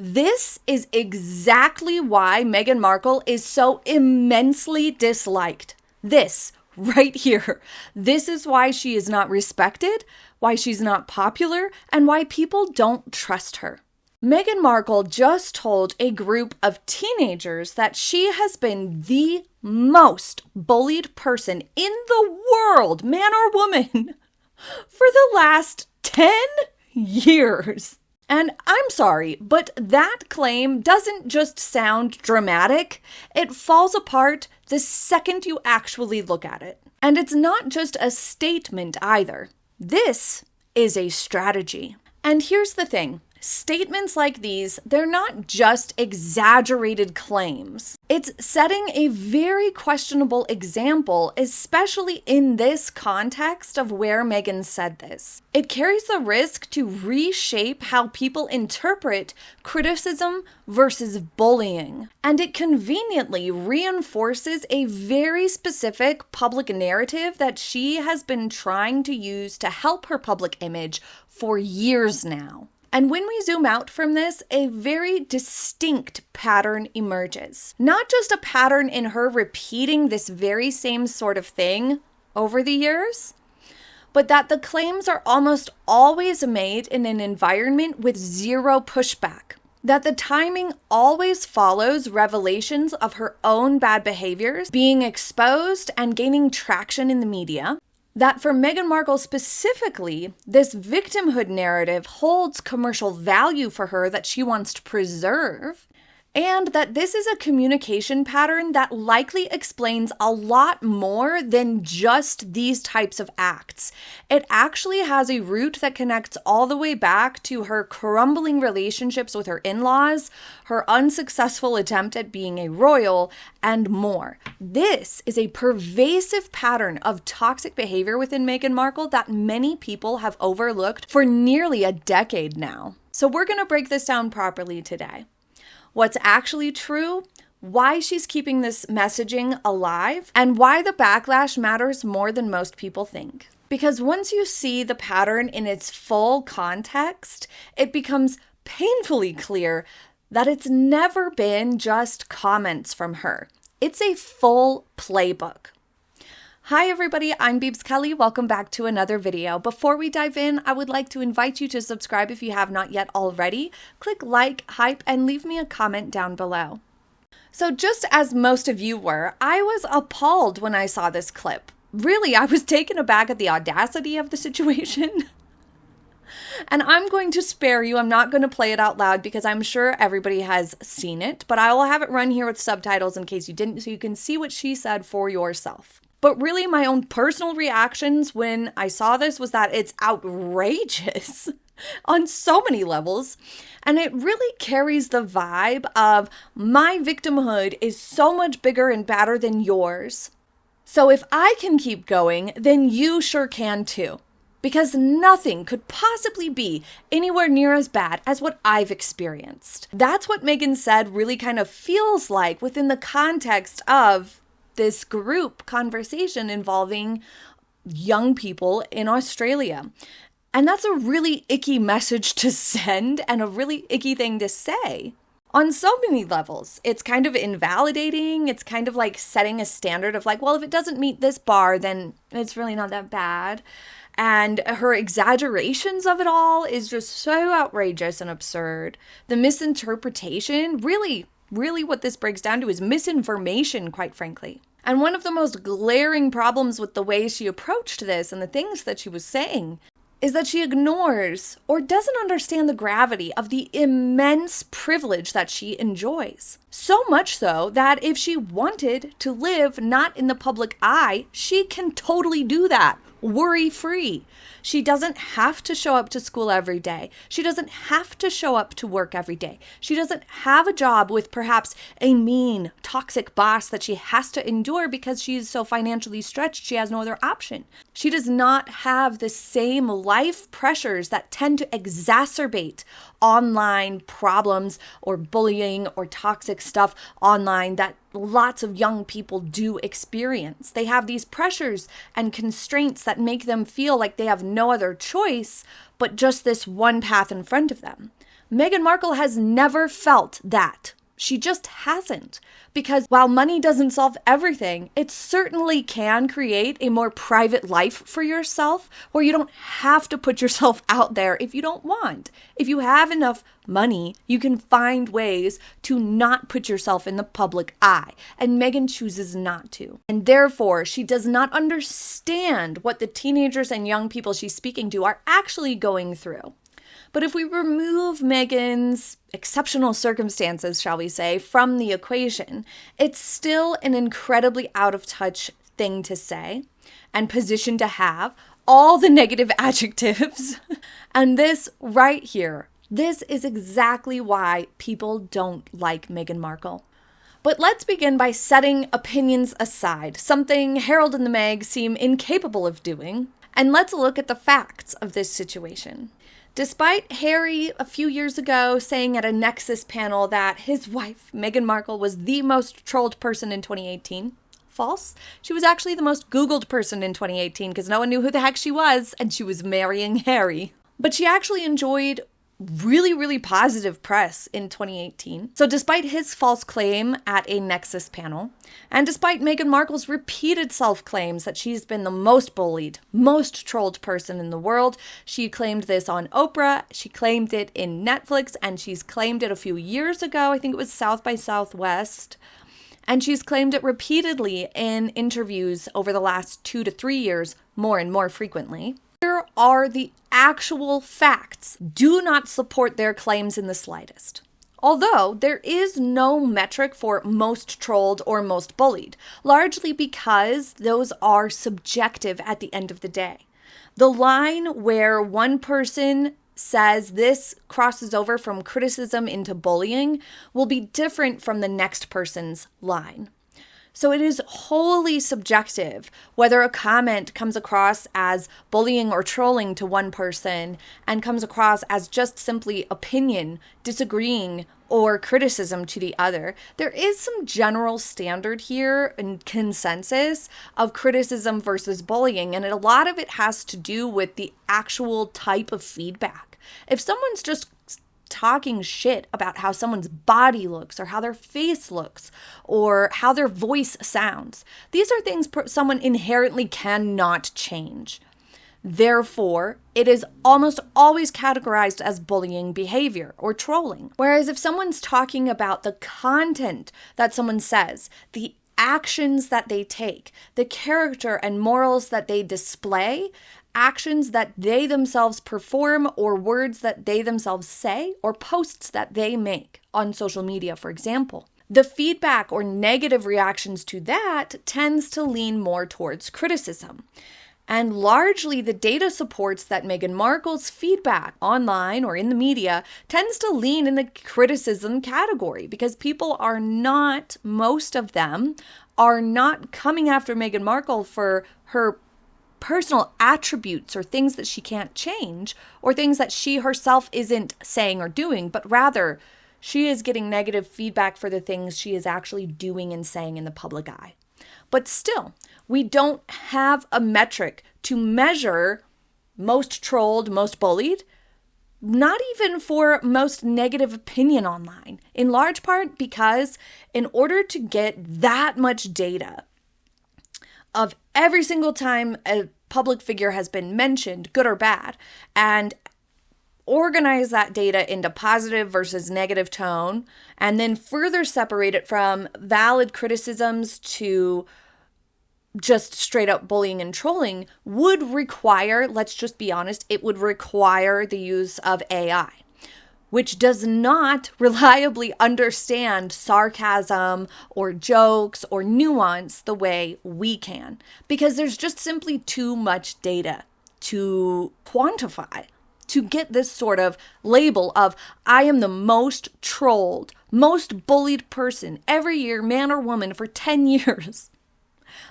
This is exactly why Meghan Markle is so immensely disliked. This right here. This is why she is not respected, why she's not popular, and why people don't trust her. Meghan Markle just told a group of teenagers that she has been the most bullied person in the world, man or woman, for the last 10 years. And I'm sorry, but that claim doesn't just sound dramatic. It falls apart the second you actually look at it. And it's not just a statement either. This is a strategy. And here's the thing. Statements like these, they're not just exaggerated claims. It's setting a very questionable example, especially in this context of where Meghan said this. It carries the risk to reshape how people interpret criticism versus bullying. And it conveniently reinforces a very specific public narrative that she has been trying to use to help her public image for years now. And when we zoom out from this, a very distinct pattern emerges. Not just a pattern in her repeating this very same sort of thing over the years, but that the claims are almost always made in an environment with zero pushback. That the timing always follows revelations of her own bad behaviors being exposed and gaining traction in the media. That for Meghan Markle specifically, this victimhood narrative holds commercial value for her that she wants to preserve, and that this is a communication pattern that likely explains a lot more than just these types of acts. It actually has a root that connects all the way back to her crumbling relationships with her in-laws, her unsuccessful attempt at being a royal, and more. This is a pervasive pattern of toxic behavior within Meghan Markle that many people have overlooked for nearly a decade now. So we're going to break this down properly today. What's actually true, why she's keeping this messaging alive, and why the backlash matters more than most people think. Because once you see the pattern in its full context, it becomes painfully clear that it's never been just comments from her. It's a full playbook. Hi everybody, I'm Beebs Kelly. Welcome back to another video. Before we dive in, I would like to invite you to subscribe if you have not yet already. Click like, hype, and leave me a comment down below. So just as most of you were, I was appalled when I saw this clip. Really, I was taken aback at the audacity of the situation. And I'm going to spare you. I'm not going to play it out loud because I'm sure everybody has seen it, but I will have it run here with subtitles in case you didn't, so you can see what she said for yourself. But really, my own personal reactions when I saw this was that it's outrageous on so many levels. And it really carries the vibe of my victimhood is so much bigger and badder than yours. So if I can keep going, then you sure can too. Because nothing could possibly be anywhere near as bad as what I've experienced. That's what Meghan said really kind of feels like within the context of this group conversation involving young people in Australia. And that's a really icky message to send and a really icky thing to say. On so many levels, it's kind of invalidating. It's kind of like setting a standard of like, well, if it doesn't meet this bar, then it's really not that bad. And her exaggerations of it all is just so outrageous and absurd. The misinterpretation, really what this breaks down to is misinformation, quite frankly. And one of the most glaring problems with the way she approached this and the things that she was saying is that she ignores or doesn't understand the gravity of the immense privilege that she enjoys. So much so that if she wanted to live not in the public eye, she can totally do that, worry-free. She doesn't have to show up to school every day. She doesn't have to show up to work every day. She doesn't have a job with perhaps a mean, toxic boss that she has to endure because she is so financially stretched she has no other option. She does not have the same life pressures that tend to exacerbate online problems or bullying or toxic stuff online that lots of young people do experience. They have these pressures and constraints that make them feel like they have no other choice but just this one path in front of them. Meghan Markle has never felt that. She just hasn't. Because while money doesn't solve everything, it certainly can create a more private life for yourself where you don't have to put yourself out there if you don't want. If you have enough money, you can find ways to not put yourself in the public eye. And Meghan chooses not to. And therefore, she does not understand what the teenagers and young people she's speaking to are actually going through. But if we remove Meghan's exceptional circumstances, shall we say, from the equation, it's still an incredibly out of touch thing to say and position to have, all the negative adjectives. And this right here, this is exactly why people don't like Meghan Markle. But let's begin by setting opinions aside, something Harold and the Meg seem incapable of doing, and let's look at the facts of this situation. Despite Harry a few years ago saying at a Nexus panel that his wife, Meghan Markle, was the most trolled person in 2018, false. She was actually the most Googled person in 2018 because no one knew who the heck she was, and she was marrying Harry. But she actually enjoyed really positive press in 2018. So despite his false claim at a Nexus panel, and despite Meghan Markle's repeated self-claims that she's been the most bullied, most trolled person in the world, she claimed this on Oprah, she claimed it in Netflix, and she's claimed it a few years ago, I think it was South by Southwest, and she's claimed it repeatedly in interviews over the last 2 to 3 years, more and more frequently. Here are the actual facts. Do not support their claims in the slightest. Although there is no metric for most trolled or most bullied, largely because those are subjective at the end of the day. The line where one person says this crosses over from criticism into bullying will be different from the next person's line. So it is wholly subjective whether a comment comes across as bullying or trolling to one person and comes across as just simply opinion, disagreeing, or criticism to the other. There is some general standard here and consensus of criticism versus bullying, and a lot of it has to do with the actual type of feedback. If someone's just talking shit about how someone's body looks or how their face looks or how their voice sounds, these are things someone inherently cannot change. Therefore, it is almost always categorized as bullying behavior or trolling. Whereas if someone's talking about the content that someone says, the actions that they take, the character and morals that they display, actions that they themselves perform, or words that they themselves say, or posts that they make on social media, for example, the feedback or negative reactions to that tends to lean more towards criticism. And largely the data supports that Meghan Markle's feedback online or in the media tends to lean in the criticism category because people are not, most of them, are not coming after Meghan Markle for her personal attributes or things that she can't change or things that she herself isn't saying or doing, but rather she is getting negative feedback for the things she is actually doing and saying in the public eye. But still, we don't have a metric to measure most trolled, most bullied, not even for most negative opinion online, in large part because in order to get that much data of every single time a public figure has been mentioned, good or bad, and organize that data into positive versus negative tone, and then further separate it from valid criticisms to just straight up bullying and trolling would require, let's just be honest, it would require the use of AI, which does not reliably understand sarcasm or jokes or nuance the way we can, because there's just simply too much data to quantify, to get this sort of label of I am the most trolled, most bullied person every year, man or woman, for 10 years.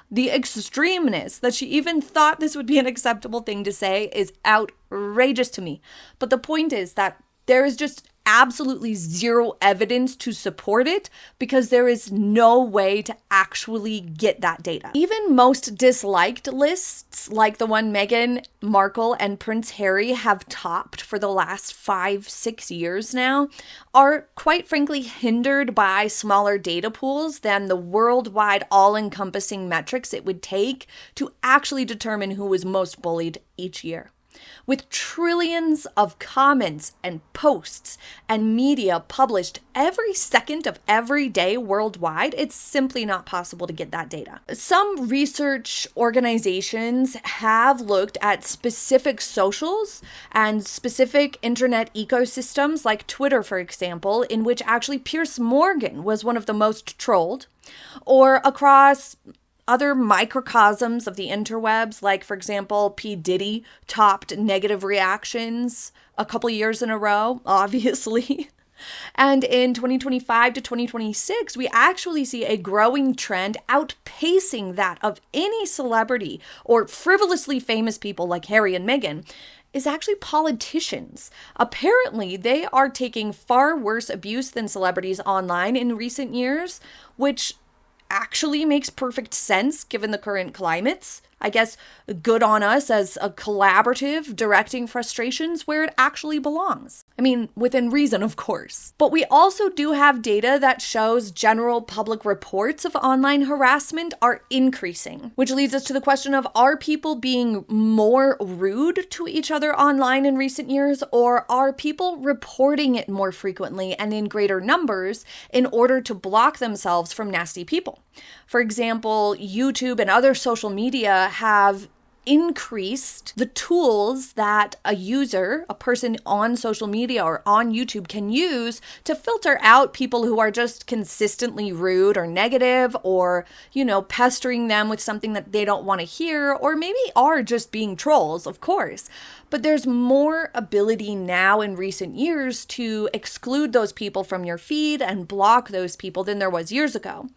The extremeness that she even thought this would be an acceptable thing to say is outrageous to me. But the point is that there is just absolutely zero evidence to support it because there is no way to actually get that data. Even most disliked lists, like the one Meghan Markle and Prince Harry have topped for the last 5-6 years now, are quite frankly hindered by smaller data pools than the worldwide all-encompassing metrics it would take to actually determine who was most bullied each year. With trillions of comments and posts and media published every second of every day worldwide, it's simply not possible to get that data. Some research organizations have looked at specific socials and specific internet ecosystems, like Twitter, for example, in which actually Piers Morgan was one of the most trolled, or across other microcosms of the interwebs, like, for example, P. Diddy topped negative reactions a couple years in a row, obviously. And in 2025 to 2026, we actually see a growing trend outpacing that of any celebrity or frivolously famous people like Harry and Meghan, is actually politicians. Apparently, they are taking far worse abuse than celebrities online in recent years, which actually makes perfect sense given the current climates. I guess good on us as a collaborative directing frustrations where it actually belongs. I mean, within reason, of course. But we also do have data that shows general public reports of online harassment are increasing, which leads us to the question of, are people being more rude to each other online in recent years, or are people reporting it more frequently and in greater numbers in order to block themselves from nasty people? For example, YouTube and other social media have increased the tools that a user, a person on social media or on YouTube, can use to filter out people who are just consistently rude or negative, or, pestering them with something that they don't want to hear, or maybe are just being trolls, of course. But there's more ability now in recent years to exclude those people from your feed and block those people than there was years ago.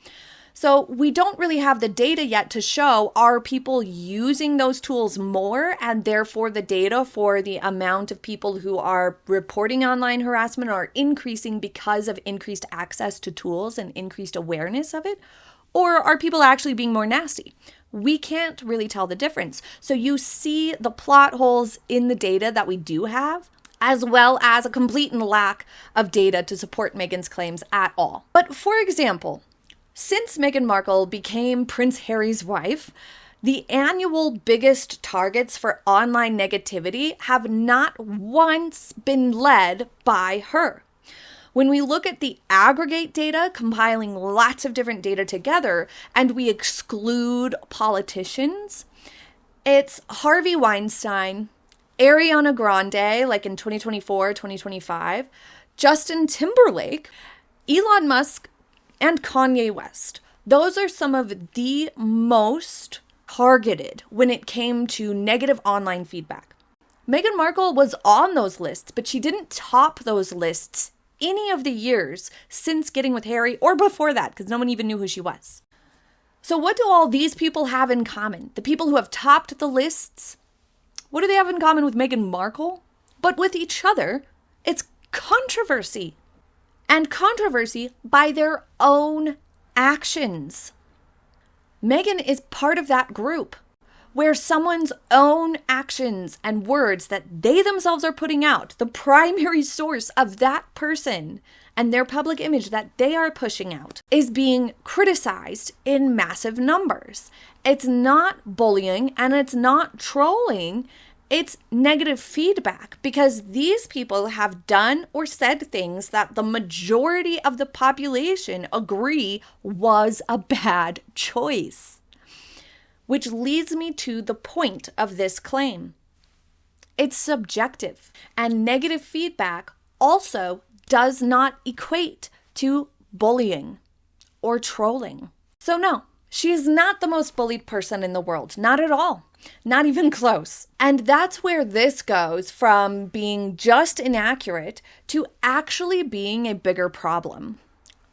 So we don't really have the data yet to show, are people using those tools more, and therefore the data for the amount of people who are reporting online harassment are increasing because of increased access to tools and increased awareness of it? Or are people actually being more nasty? We can't really tell the difference. So you see the plot holes in the data that we do have, as well as a complete lack of data to support Meghan's claims at all. But for example, since Meghan Markle became Prince Harry's wife, the annual biggest targets for online negativity have not once been led by her. When we look at the aggregate data, compiling lots of different data together, and we exclude politicians, it's Harvey Weinstein, Ariana Grande, like in 2024, 2025, Justin Timberlake, Elon Musk, and Kanye West. Those are some of the most targeted when it came to negative online feedback. Meghan Markle was on those lists, but she didn't top those lists any of the years since getting with Harry, or before that, because no one even knew who she was. So what do all these people have in common? The people who have topped the lists, what do they have in common with Meghan Markle? But with each other, it's controversy. And controversy by their own actions. Meghan is part of that group where someone's own actions and words that they themselves are putting out, the primary source of that person and their public image that they are pushing out, is being criticized in massive numbers. It's not bullying and it's not trolling. It's negative feedback, because these people have done or said things that the majority of the population agree was a bad choice. Which leads me to the point of this claim. It's subjective, and negative feedback also does not equate to bullying or trolling. So no, she is not the most bullied person in the world, not at all. Not even close. And that's where this goes from being just inaccurate to actually being a bigger problem.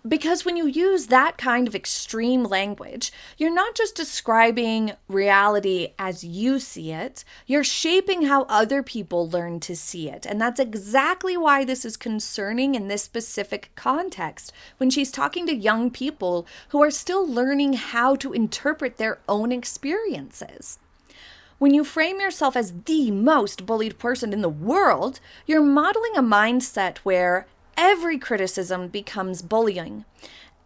Because when you use that kind of extreme language, you're not just describing reality as you see it, you're shaping how other people learn to see it. And that's exactly why this is concerning in this specific context, when she's talking to young people who are still learning how to interpret their own experiences. When you frame yourself as the most bullied person in the world, you're modeling a mindset where every criticism becomes bullying.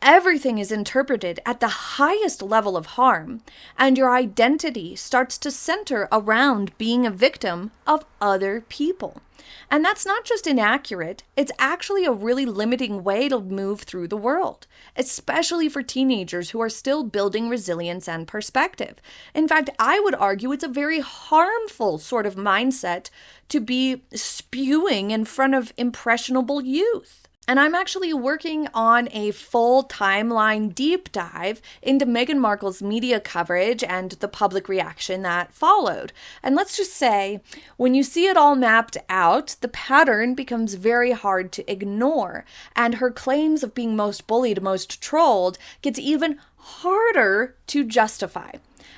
Everything is interpreted at the highest level of harm, and your identity starts to center around being a victim of other people. And that's not just inaccurate, it's actually a really limiting way to move through the world, especially for teenagers who are still building resilience and perspective. In fact, I would argue it's a very harmful sort of mindset to be spewing in front of impressionable youth. And I'm actually working on a full timeline deep dive into Meghan Markle's media coverage and the public reaction that followed. And let's just say, when you see it all mapped out, the pattern becomes very hard to ignore. And her claims of being most bullied, most trolled, gets even harder to justify.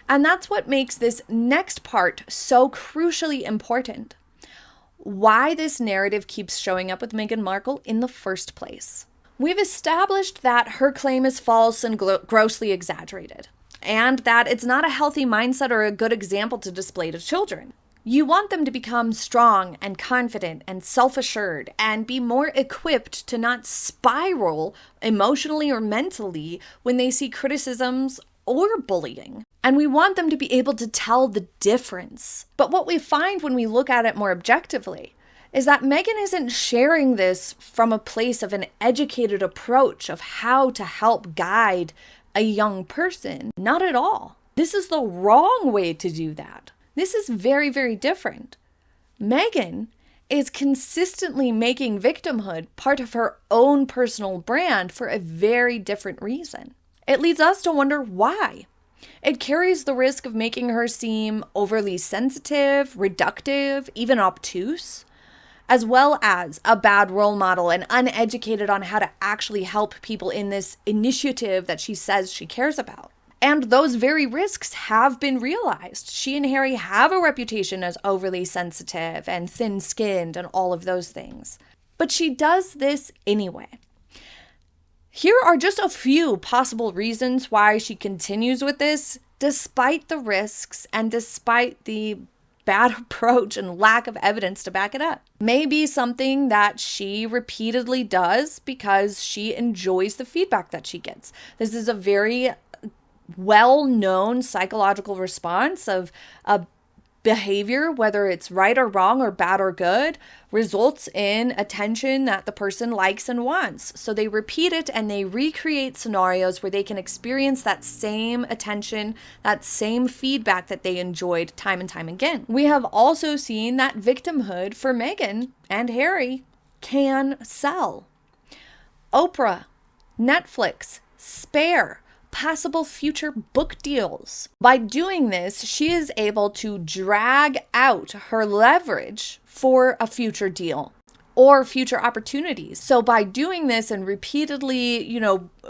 And that's what makes this next part so crucially important. Why this narrative keeps showing up with Meghan Markle in the first place. We've established that her claim is false and grossly exaggerated, and that it's not a healthy mindset or a good example to display to children. You want them to become strong and confident and self-assured and be more equipped to not spiral emotionally or mentally when they see criticisms or bullying. And we want them to be able to tell the difference. But what we find when we look at it more objectively is that Meghan isn't sharing this from a place of an educated approach of how to help guide a young person. Not at all. This is the wrong way to do that. This is very, very different. Meghan is consistently making victimhood part of her own personal brand for a very different reason. It leads us to wonder why. It carries the risk of making her seem overly sensitive, reductive, even obtuse, as well as a bad role model and uneducated on how to actually help people in this initiative that she says she cares about. And those very risks have been realized. She and Harry have a reputation as overly sensitive and thin-skinned and all of those things. But she does this anyway. Here are just a few possible reasons why she continues with this, despite the risks and despite the bad approach and lack of evidence to back it up. Maybe something that she repeatedly does because she enjoys the feedback that she gets. This is a very well-known psychological response of a behavior, whether it's right or wrong or bad or good, results in attention that the person likes and wants. So they repeat it and they recreate scenarios where they can experience that same attention, that same feedback that they enjoyed time and time again. We have also seen that victimhood for Meghan and Harry can sell. Oprah, Netflix, Spare, possible future book deals. By doing this, she is able to drag out her leverage for a future deal or future opportunities. So by doing this and repeatedly,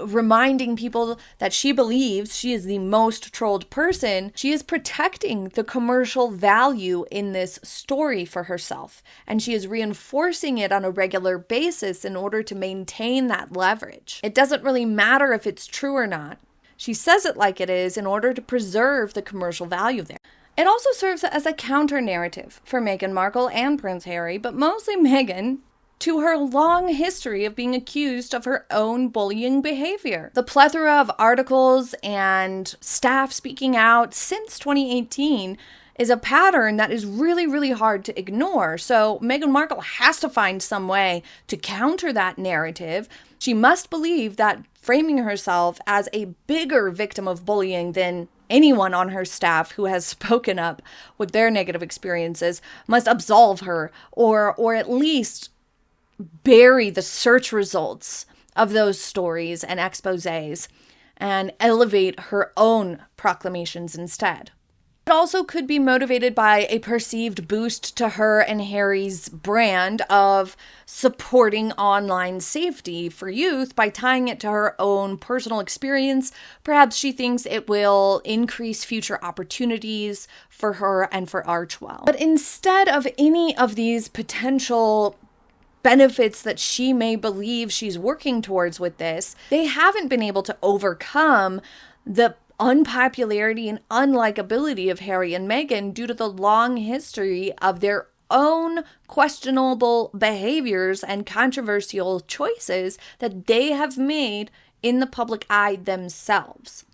reminding people that she believes she is the most trolled person, she is protecting the commercial value in this story for herself. And she is reinforcing it on a regular basis in order to maintain that leverage. It doesn't really matter if it's true or not. She says it like it is in order to preserve the commercial value there. It also serves as a counter-narrative for Meghan Markle and Prince Harry, but mostly Meghan, to her long history of being accused of her own bullying behavior. The plethora of articles and staff speaking out since 2018 is a pattern that is really, really hard to ignore. So Meghan Markle has to find some way to counter that narrative. She must believe that framing herself as a bigger victim of bullying than anyone on her staff who has spoken up with their negative experiences must absolve her or at least bury the search results of those stories and exposés and elevate her own proclamations instead. It also could be motivated by a perceived boost to her and Harry's brand of supporting online safety for youth by tying it to her own personal experience. Perhaps she thinks it will increase future opportunities for her and for Archwell. But instead of any of these potential benefits that she may believe she's working towards with this, they haven't been able to overcome the unpopularity and unlikability of Harry and Meghan due to the long history of their own questionable behaviors and controversial choices that they have made in the public eye themselves.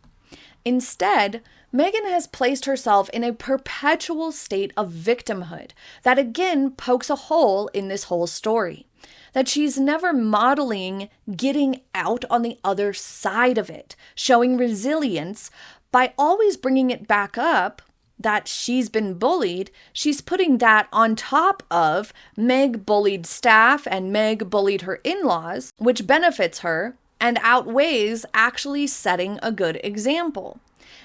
Instead, Meghan has placed herself in a perpetual state of victimhood that again pokes a hole in this whole story. That she's never modeling getting out on the other side of it, showing resilience by always bringing it back up that she's been bullied. She's putting that on top of Meg bullied staff and Meg bullied her in-laws, which benefits her and outweighs actually setting a good example.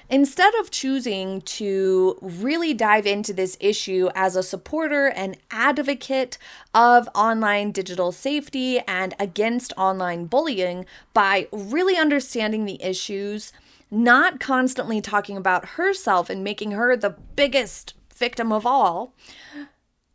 Instead of choosing to really dive into this issue as a supporter and advocate of online digital safety and against online bullying by really understanding the issues, not constantly talking about herself and making her the biggest victim of all,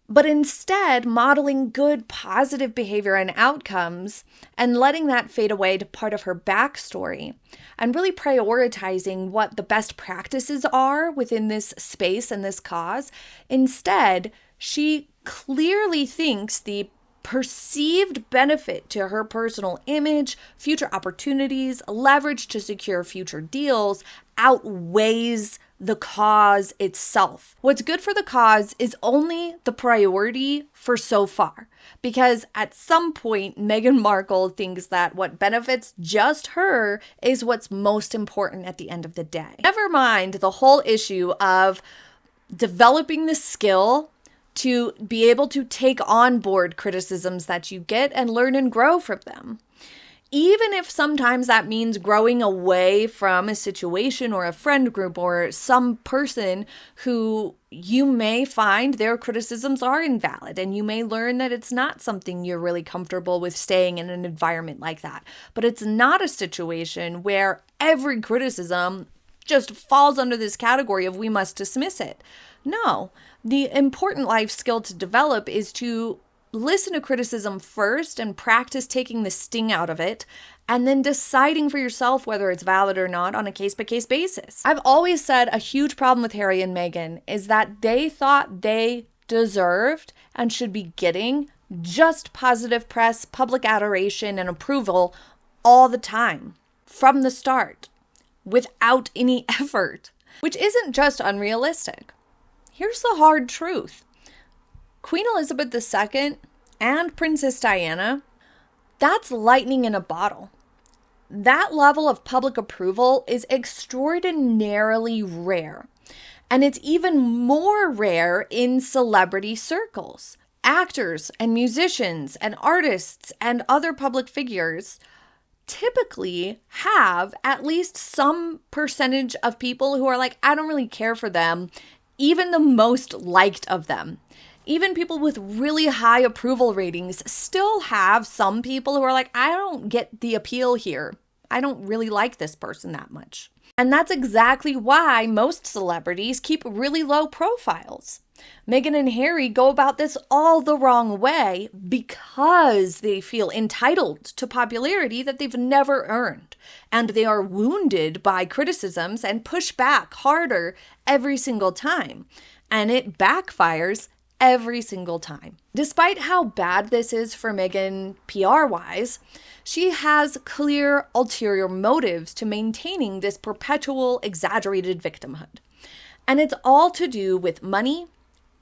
but instead modeling good, positive behavior and outcomes and letting that fade away to part of her backstory and really prioritizing what the best practices are within this space and this cause. Instead, she clearly thinks the perceived benefit to her personal image, future opportunities, leverage to secure future deals outweighs the cause itself. What's good for the cause is only the priority for so far, because at some point, Meghan Markle thinks that what benefits just her is what's most important at the end of the day. Never mind the whole issue of developing the skill to be able to take on board criticisms that you get and learn and grow from them. Even if sometimes that means growing away from a situation or a friend group or some person who you may find their criticisms are invalid, and you may learn that it's not something you're really comfortable with staying in an environment like that. But it's not a situation where every criticism just falls under this category of we must dismiss it. No, the important life skill to develop is to listen to criticism first and practice taking the sting out of it, and then deciding for yourself whether it's valid or not on a case-by-case basis. I've always said a huge problem with Harry and Meghan is that they thought they deserved and should be getting just positive press, public adoration, and approval all the time, from the start, without any effort, which isn't just unrealistic. Here's the hard truth. Queen Elizabeth II and Princess Diana, that's lightning in a bottle. That level of public approval is extraordinarily rare. And it's even more rare in celebrity circles. Actors and musicians and artists and other public figures typically have at least some percentage of people who are like, I don't really care for them, even the most liked of them. Even people with really high approval ratings still have some people who are like, I don't get the appeal here. I don't really like this person that much. And that's exactly why most celebrities keep really low profiles. Meghan and Harry go about this all the wrong way because they feel entitled to popularity that they've never earned. And they are wounded by criticisms and push back harder every single time. And it backfires every single time. Despite how bad this is for Meghan PR-wise, she has clear ulterior motives to maintaining this perpetual exaggerated victimhood. And it's all to do with money,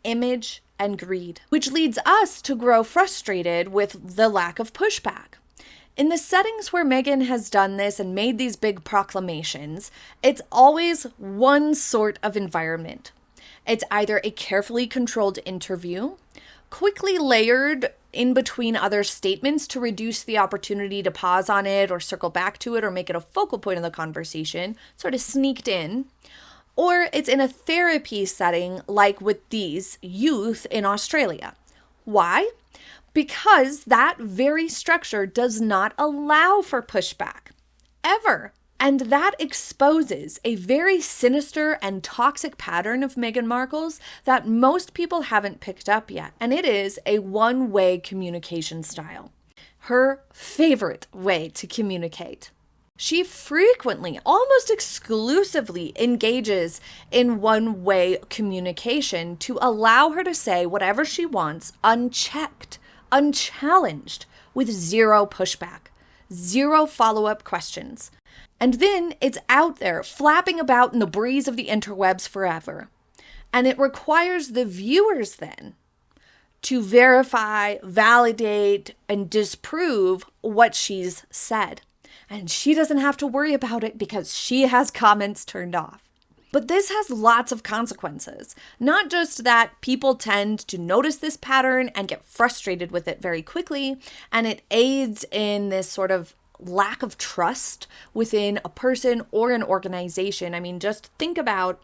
image, and greed, which leads us to grow frustrated with the lack of pushback. In the settings where Meghan has done this and made these big proclamations, it's always one sort of environment. It's either a carefully controlled interview, quickly layered in between other statements to reduce the opportunity to pause on it or circle back to it or make it a focal point of the conversation, sort of sneaked in, or it's in a therapy setting like with these youth in Australia. Why? Because that very structure does not allow for pushback, ever. And that exposes a very sinister and toxic pattern of Meghan Markle's that most people haven't picked up yet. And it is a one-way communication style. Her favorite way to communicate. She frequently, almost exclusively, engages in one-way communication to allow her to say whatever she wants, unchecked, unchallenged, with zero pushback, zero follow-up questions. And then it's out there, flapping about in the breeze of the interwebs forever. And it requires the viewers then to verify, validate, and disprove what she's said. And she doesn't have to worry about it because she has comments turned off. But this has lots of consequences. Not just that people tend to notice this pattern and get frustrated with it very quickly, and it aids in this sort of lack of trust within a person or an organization. I mean, just think about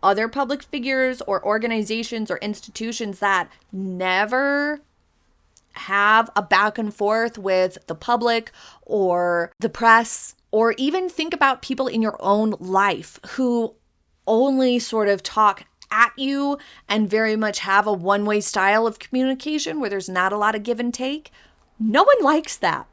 other public figures or organizations or institutions that never have a back and forth with the public or the press, or even think about people in your own life who only sort of talk at you and very much have a one-way style of communication where there's not a lot of give and take. No one likes that.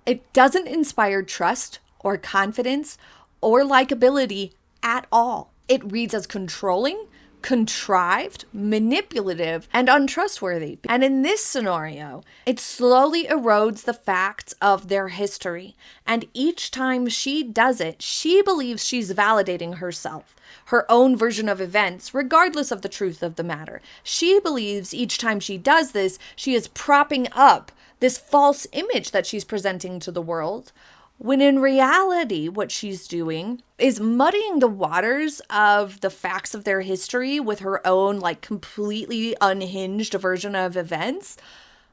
It doesn't inspire trust or confidence or likability at all. It reads as controlling, contrived, manipulative, and untrustworthy. And in this scenario, it slowly erodes the facts of their history. And each time she does it, she believes she's validating herself, her own version of events, regardless of the truth of the matter. She believes each time she does this, she is propping up this false image that she's presenting to the world, when in reality, what she's doing is muddying the waters of the facts of their history with her own, like, completely unhinged version of events.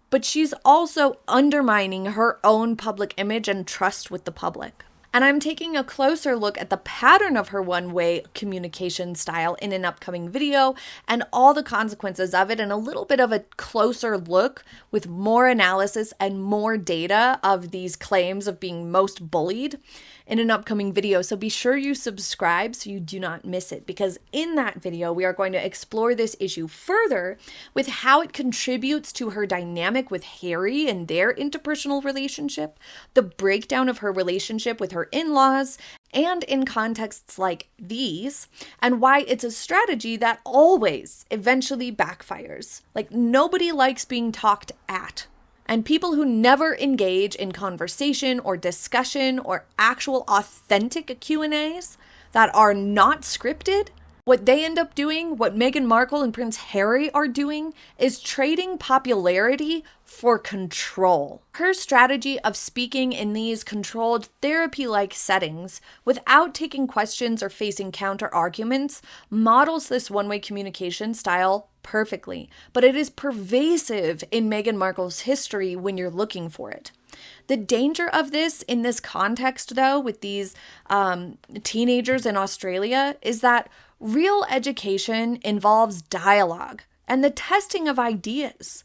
But she's also undermining her own public image and trust with the public. And I'm taking a closer look at the pattern of her one-way communication style in an upcoming video and all the consequences of it, and a little bit of a closer look with more analysis and more data of these claims of being most bullied in an upcoming video. So be sure you subscribe so you do not miss it, because in that video, we are going to explore this issue further with how it contributes to her dynamic with Harry and their interpersonal relationship, the breakdown of her relationship with her in-laws, and in contexts like these, and why it's a strategy that always eventually backfires. Like, nobody likes being talked at. And people who never engage in conversation or discussion or actual authentic Q&As that are not scripted, what they end up doing, what Meghan Markle and Prince Harry are doing, is trading popularity for control. Her strategy of speaking in these controlled therapy-like settings without taking questions or facing counter-arguments models this one-way communication style perfectly, but it is pervasive in Meghan Markle's history when you're looking for it. The danger of this in this context, though, with these teenagers in Australia, is that real education involves dialogue and the testing of ideas.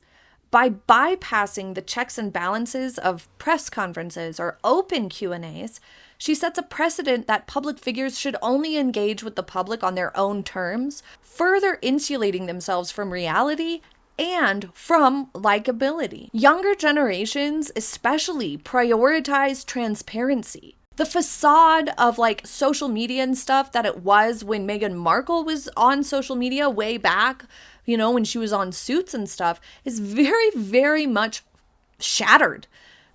By bypassing the checks and balances of press conferences or open Q&As, she sets a precedent that public figures should only engage with the public on their own terms, further insulating themselves from reality and from likability. Younger generations especially prioritize transparency. The facade of, like, social media and stuff that it was when Meghan Markle was on social media way back, you know, when she was on Suits and stuff, is very, very much shattered.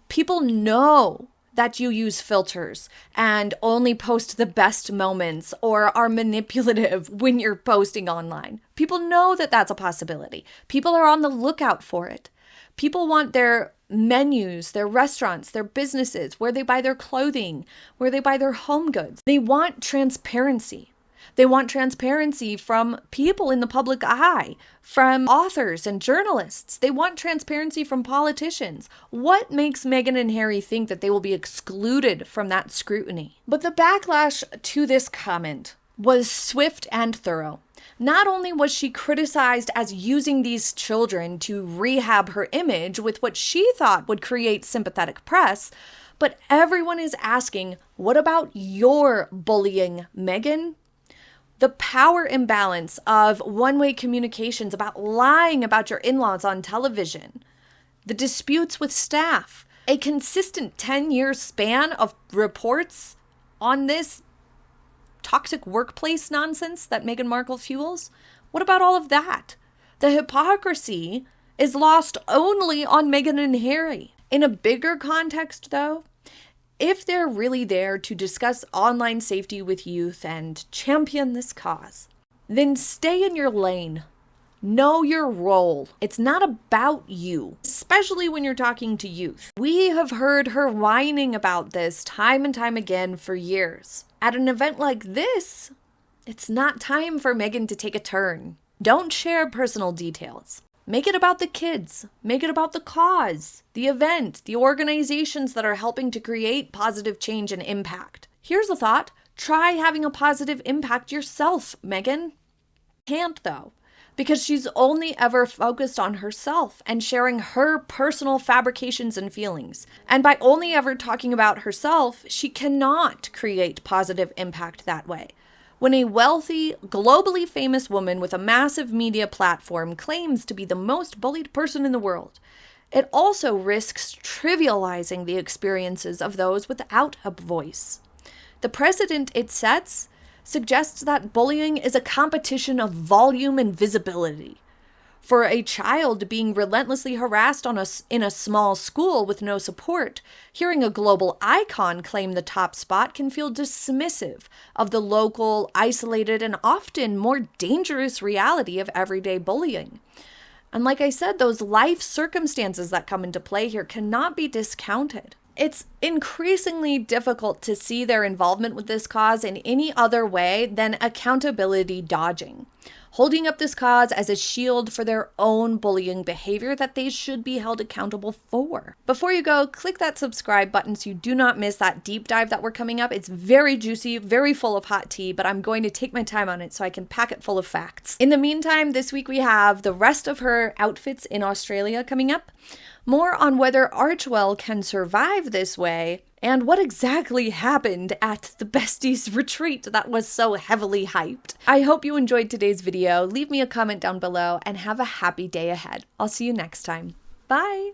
People know that you use filters and only post the best moments or are manipulative when you're posting online. People know that that's a possibility. People are on the lookout for it. People want their menus, their restaurants, their businesses, where they buy their clothing, where they buy their home goods. They want transparency. They want transparency from people in the public eye, from authors and journalists. They want transparency from politicians. What makes Meghan and Harry think that they will be excluded from that scrutiny? But the backlash to this comment was swift and thorough. Not only was she criticized as using these children to rehab her image with what she thought would create sympathetic press, but everyone is asking, what about your bullying, Meghan? The power imbalance of one-way communications about lying about your in-laws on television, the disputes with staff, a consistent 10-year span of reports on this toxic workplace nonsense that Meghan Markle fuels. What about all of that? The hypocrisy is lost only on Meghan and Harry. In a bigger context, though, if they're really there to discuss online safety with youth and champion this cause, then stay in your lane. Know your role. It's not about you, especially when you're talking to youth. We have heard her whining about this time and time again for years. At an event like this, it's not time for Meghan to take a turn. Don't share personal details. Make it about the kids. Make it about the cause, the event, the organizations that are helping to create positive change and impact. Here's a thought. Try having a positive impact yourself, Meghan. Can't, though, because she's only ever focused on herself and sharing her personal fabrications and feelings. And by only ever talking about herself, she cannot create positive impact that way. When a wealthy, globally famous woman with a massive media platform claims to be the most bullied person in the world, it also risks trivializing the experiences of those without a voice. The precedent it sets suggests that bullying is a competition of volume and visibility. For a child being relentlessly harassed in a small school with no support, hearing a global icon claim the top spot can feel dismissive of the local, isolated, and often more dangerous reality of everyday bullying. And like I said, those life circumstances that come into play here cannot be discounted. It's increasingly difficult to see their involvement with this cause in any other way than accountability dodging, holding up this cause as a shield for their own bullying behavior that they should be held accountable for. Before you go, click that subscribe button so you do not miss that deep dive that we're coming up. It's very juicy, very full of hot tea, but I'm going to take my time on it so I can pack it full of facts. In the meantime, this week we have the rest of her outfits in Australia coming up, more on whether Archewell can survive this way, and what exactly happened at the besties retreat that was so heavily hyped. I hope you enjoyed today's video. Leave me a comment down below and have a happy day ahead. I'll see you next time. Bye!